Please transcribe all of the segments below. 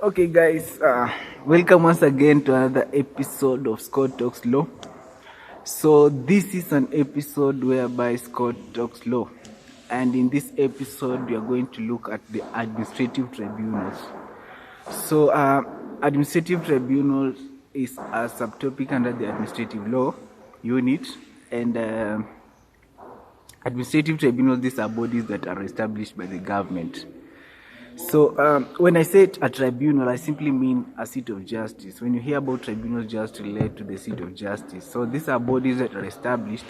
Okay, guys, welcome once again to another episode of Scott Talks Law. So, this is an episode whereby Scott talks law, and in this episode, we are going to look at the administrative tribunals. So, administrative tribunals is a subtopic under the administrative law unit, and administrative tribunals, these are bodies that are established by the government. So when I say a tribunal, I simply mean a seat of justice. When you hear about tribunals, just relate to the seat of justice. So these are bodies that are established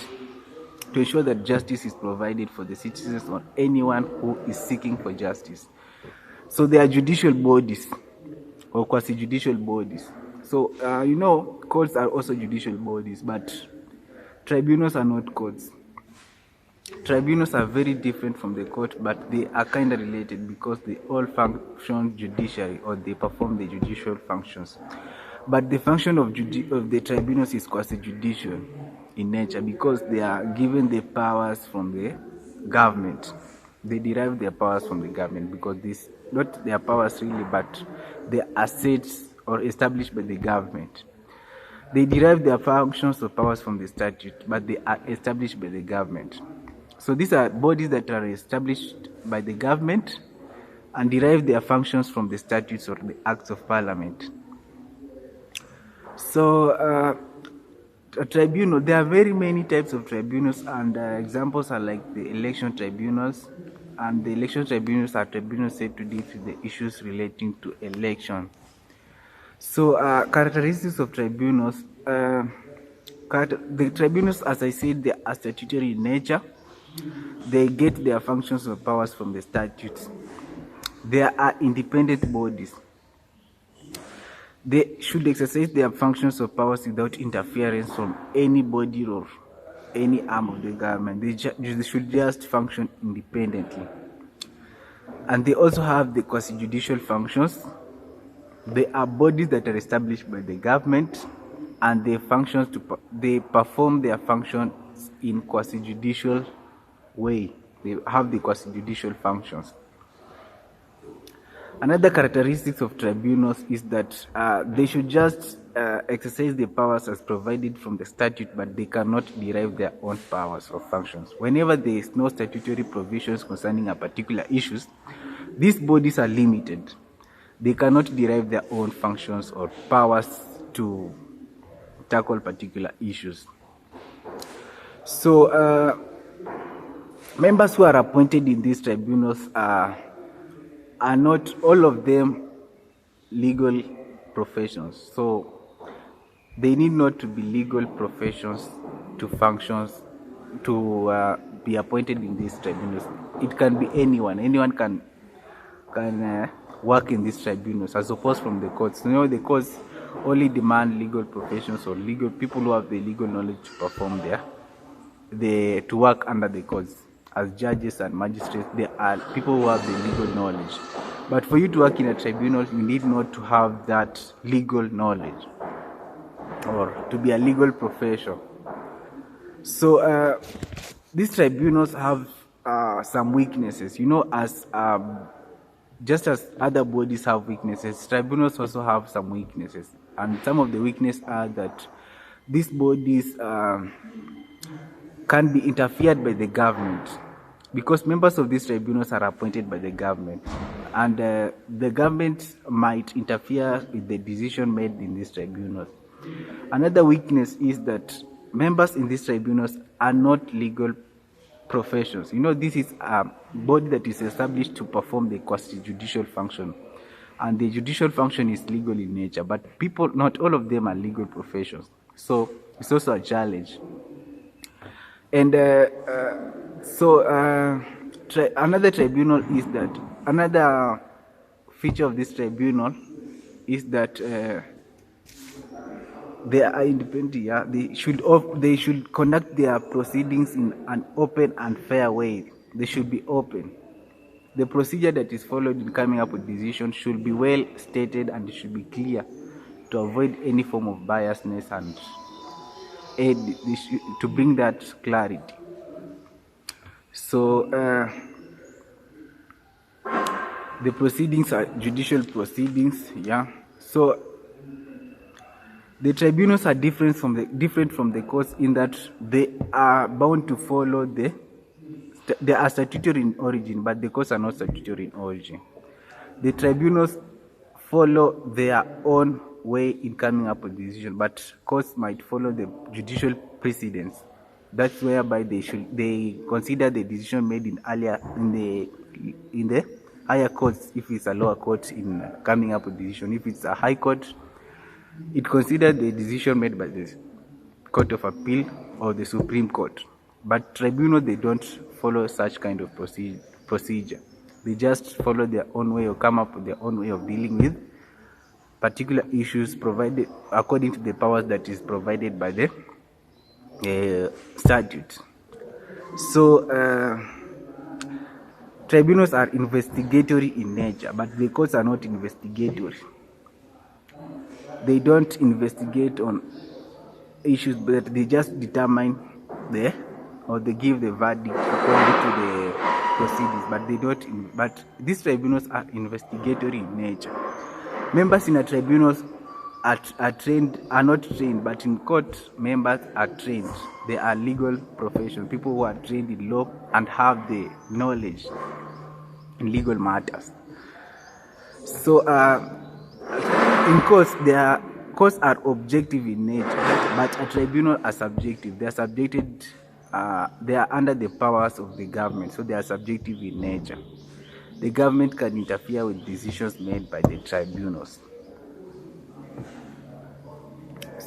to ensure that justice is provided for the citizens or anyone who is seeking for justice. So they are judicial bodies or quasi-judicial bodies. So courts are also judicial bodies, but tribunals are not courts. Tribunals are very different from the court, but they are kind of related because they all function judiciary, or they perform the judicial functions. But the function of the tribunals is quasi-judicial in nature because they are given the powers from the government. They derive their powers from the government because this not their powers really, but the assets or established by the government. They derive their functions or powers from the statute, but they are established by the government. So these are bodies that are established by the government and derive their functions from the statutes or the acts of parliament. So a tribunal, there are very many types of tribunals, and examples are like the election tribunals, and the election tribunals are tribunals set to deal with the issues relating to election. So characteristics of tribunals, the tribunals, as I said, they are statutory in nature. They get their functions or powers from the statutes. They are independent bodies. They should exercise their functions or powers without interference from any body or any arm of the government. They should just function independently. And they also have the quasi-judicial functions. They are bodies that are established by the government, and they perform their functions in quasi-judicial way. They have the quasi-judicial functions. Another characteristics of tribunals is that they should just exercise their powers as provided from the statute, but they cannot derive their own powers or functions. Whenever there is no statutory provisions concerning a particular issues, these bodies are limited. They cannot derive their own functions or powers to tackle particular issues. So members who are appointed in these tribunals are not all of them legal professions. So they need not to be legal professions to functions to be appointed in these tribunals. It can be anyone. Anyone can work in these tribunals, as opposed from the courts. The courts only demand legal professions or legal people who have the legal knowledge to perform to work under the courts. As judges and magistrates, there are people who have the legal knowledge. But for you to work in a tribunal, you need not to have that legal knowledge or to be a legal profession. So these tribunals have some weaknesses. Just as other bodies have weaknesses, tribunals also have some weaknesses. And some of the weaknesses are that these bodies can be interfered by the government, because members of these tribunals are appointed by the government, and the government might interfere with the decision made in these tribunals. Another weakness is that members in these tribunals are not legal professions. This is a body that is established to perform the quasi-judicial function, and the judicial function is legal in nature, but not all of them are legal professions. So it's also a challenge. And another feature of this tribunal is that they are independent. Yeah? They should conduct their proceedings in an open and fair way. They should be open. The procedure that is followed in coming up with decisions should be well stated, and it should be clear to avoid any form of biasness and to bring that clarity. So The proceedings are judicial proceedings, yeah. So the tribunals are different from the courts in that they are bound to follow they are statutory in origin, but the courts are not statutory in origin. The tribunals follow their own way in coming up with decision, but courts might follow the judicial precedents. That's whereby they consider the decision made in the higher courts, if it's a lower court, in coming up with decision. If it's a high court, it considers the decision made by the Court of Appeal or the Supreme Court. But tribunals, they don't follow such kind of procedure. They just follow their own way or come up with their own way of dealing with particular issues provided according to the powers that is provided by the statute. So tribunals are investigatory in nature, but the courts are not investigatory. They don't investigate on issues, but they just determine they give the verdict according to the proceedings. But they don't. But these tribunals are investigatory in nature. Members in a tribunals are not trained, but in court members are trained. They are legal professionals, people who are trained in law and have the knowledge in legal matters. So in courts, courts are objective in nature, but a tribunal are subjective. They are subjected. They are under the powers of the government, so they are subjective in nature. The government can interfere with decisions made by the tribunals.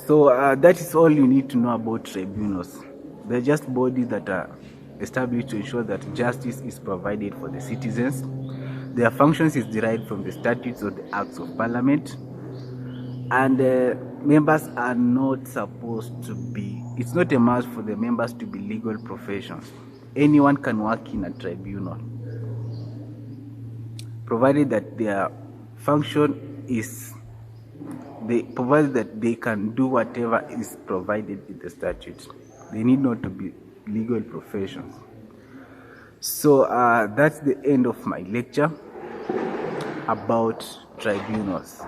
So that is all you need to know about tribunals. They're just bodies that are established to ensure that justice is provided for the citizens. Their functions is derived from the statutes or the acts of parliament. And members are not supposed to be, it's not a must for the members to be legal professions. Anyone can work in a tribunal, provided that their function is, provided that they can do whatever is provided in the statute. They need not to be legal professions. So that's the end of my lecture about tribunals.